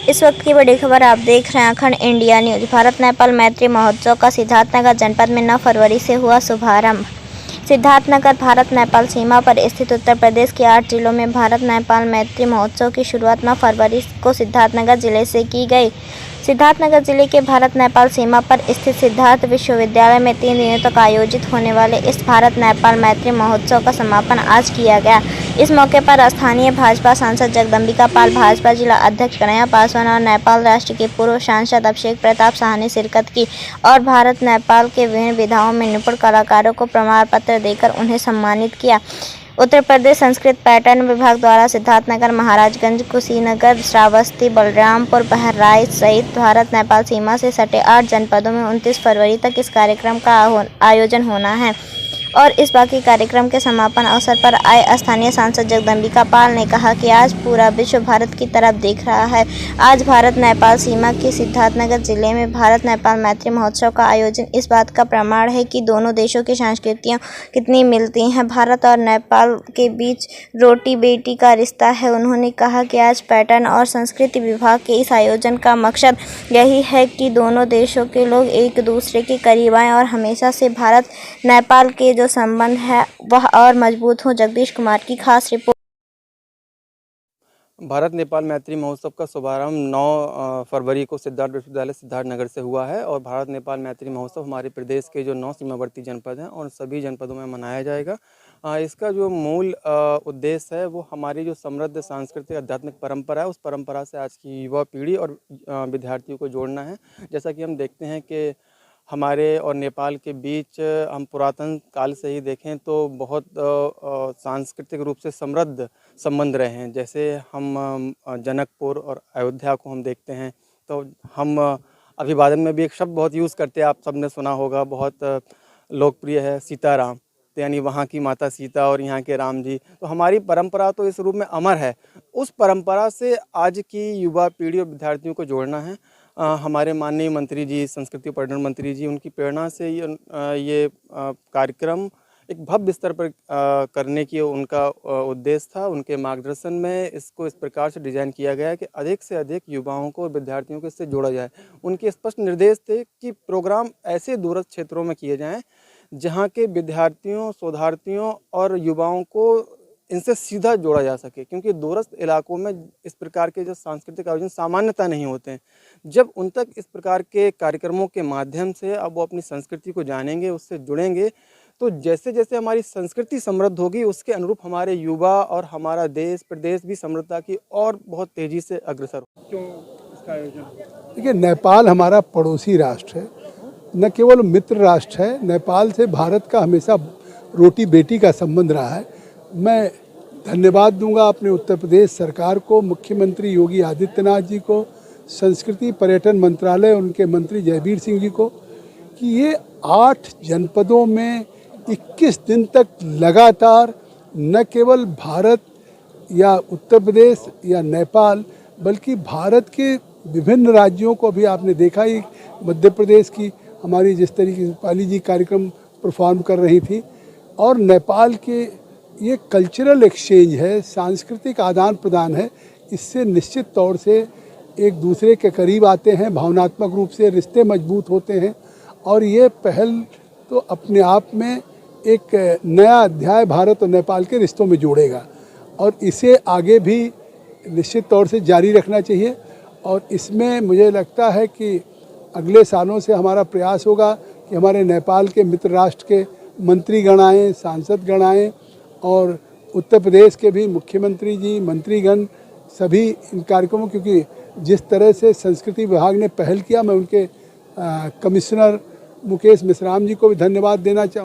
इस वक्त की बड़ी खबर आप देख रहे हैं अखंड इंडिया न्यूज। भारत नेपाल मैत्री महोत्सव का सिद्धार्थनगर जनपद में 9 फरवरी से हुआ शुभारंभ। सिद्धार्थनगर भारत नेपाल सीमा पर स्थित उत्तर प्रदेश के 8 जिलों में भारत नेपाल मैत्री महोत्सव की शुरुआत 9 फरवरी को सिद्धार्थनगर जिले से की गई। सिद्धार्थनगर जिले के भारत नेपाल सीमा पर स्थित सिद्धार्थ विश्वविद्यालय में 3 दिनों तक आयोजित होने वाले इस भारत नेपाल मैत्री महोत्सव का समापन आज किया गया। इस मौके पर स्थानीय भाजपा सांसद जगदम्बिका पाल, भाजपा जिला अध्यक्ष कन्हैया पासवान और नेपाल राष्ट्र के पूर्व सांसद अभिषेक प्रताप शाह ने शिरकत की और भारत नेपाल के विभिन्न विधाओं में निपुण कलाकारों को प्रमाण पत्र देकर उन्हें सम्मानित किया। उत्तर प्रदेश संस्कृत पर्यटन विभाग द्वारा सिद्धार्थनगर, महाराजगंज, कुशीनगर, श्रावस्ती, बलरामपुर, बहराइच सहित भारत नेपाल सीमा से सटे 8 जनपदों में 29 फरवरी तक इस कार्यक्रम का आयोजन होना है। और इस बाकी कार्यक्रम के समापन अवसर पर आए स्थानीय सांसद जगदम्बिका पाल ने कहा कि आज पूरा विश्व भारत की तरफ देख रहा है। आज भारत नेपाल सीमा के सिद्धार्थनगर जिले में भारत नेपाल मैत्री महोत्सव का आयोजन इस बात का प्रमाण है कि दोनों देशों की संस्कृतियाँ कितनी मिलती हैं। भारत और नेपाल के बीच रोटी बेटी का रिश्ता है। उन्होंने कहा कि आज पर्यटन और संस्कृति विभाग के इस आयोजन का मकसद यही है कि दोनों देशों के लोग एक दूसरे के करीब आएँ और हमेशा से भारत नेपाल के जो संबंध है वह और मजबूत हो। जगदीश कुमार की खास रिपोर्ट। भारत नेपाल मैत्री महोत्सव का शुभारंभ 9 फरवरी को सिद्धार्थ विश्वविद्यालय सिद्धार्थनगर से हुआ है और भारत नेपाल मैत्री महोत्सव हमारे प्रदेश के जो 9 सीमावर्ती जनपद हैं और सभी जनपदों में मनाया जाएगा। इसका जो मूल उद्देश्य है वो हमारी जो समृद्ध सांस्कृतिक आध्यात्मिक परंपरा है उस परंपरा से आज की युवा पीढ़ी और विद्यार्थियों को जोड़ना है। जैसा कि हम देखते हैं कि हमारे और नेपाल के बीच हम पुरातन काल से ही देखें तो बहुत सांस्कृतिक रूप से समृद्ध संबंध रहे हैं। जैसे हम जनकपुर और अयोध्या को हम देखते हैं तो हम अभिवादन में भी एक शब्द बहुत यूज़ करते हैं, आप सबने सुना होगा, बहुत लोकप्रिय है, सीताराम, तो यानी वहाँ की माता सीता और यहाँ के राम जी। तो हमारी परंपरा तो इस रूप में अमर है। उस परंपरा से आज की युवा पीढ़ी और विद्यार्थियों को जोड़ना है। हमारे माननीय मंत्री जी, संस्कृति और पर्यटन मंत्री जी, उनकी प्रेरणा से ये कार्यक्रम एक भव्य स्तर पर करने की उनका उद्देश्य था। उनके मार्गदर्शन में इसको इस प्रकार से डिज़ाइन किया गया है कि अधिक से अधिक युवाओं को और विद्यार्थियों को इससे जोड़ा जाए। उनके स्पष्ट निर्देश थे कि प्रोग्राम ऐसे दूरस्थ क्षेत्रों में किए जाएँ जहाँ के विद्यार्थियों, शोधार्थियों और युवाओं को इनसे सीधा जोड़ा जा सके, क्योंकि दूरस्थ इलाकों में इस प्रकार के जो सांस्कृतिक आयोजन सामान्यतः नहीं होते हैं। जब उन तक इस प्रकार के कार्यक्रमों के माध्यम से अब वो अपनी संस्कृति को जानेंगे, उससे जुड़ेंगे, तो जैसे जैसे हमारी संस्कृति समृद्ध होगी उसके अनुरूप हमारे युवा और हमारा देश प्रदेश भी समृद्धता की और बहुत तेज़ी से अग्रसर हो। क्यों इसका आयोजन? देखिए, नेपाल हमारा पड़ोसी राष्ट्र है, न केवल मित्र राष्ट्र है। नेपाल से भारत का हमेशा रोटी बेटी का संबंध रहा है। मैं धन्यवाद दूंगा अपने उत्तर प्रदेश सरकार को, मुख्यमंत्री योगी आदित्यनाथ जी को, संस्कृति पर्यटन मंत्रालय उनके मंत्री जयवीर सिंह जी को, कि ये 8 जनपदों में 21 दिन तक लगातार न केवल भारत या उत्तर प्रदेश या नेपाल बल्कि भारत के विभिन्न राज्यों को भी आपने देखा ही, मध्य प्रदेश की हमारी जिस तरीके से पाली जी कार्यक्रम परफॉर्म कर रही थी, और नेपाल के ये कल्चरल एक्सचेंज है, सांस्कृतिक आदान प्रदान है। इससे निश्चित तौर से एक दूसरे के करीब आते हैं, भावनात्मक रूप से रिश्ते मजबूत होते हैं और ये पहल तो अपने आप में एक नया अध्याय भारत और नेपाल के रिश्तों में जोड़ेगा और इसे आगे भी निश्चित तौर से जारी रखना चाहिए। और इसमें मुझे लगता है कि अगले सालों से हमारा प्रयास होगा कि हमारे नेपाल के मित्र राष्ट्र के मंत्रीगण आएँ, सांसदगण आएँ और उत्तर प्रदेश के भी मुख्यमंत्री जी, मंत्रीगण सभी इन कार्यक्रमों, क्योंकि जिस तरह से संस्कृति विभाग ने पहल किया, मैं उनके कमिश्नर मुकेश मिश्राम जी को भी धन्यवाद देना चाहूँ।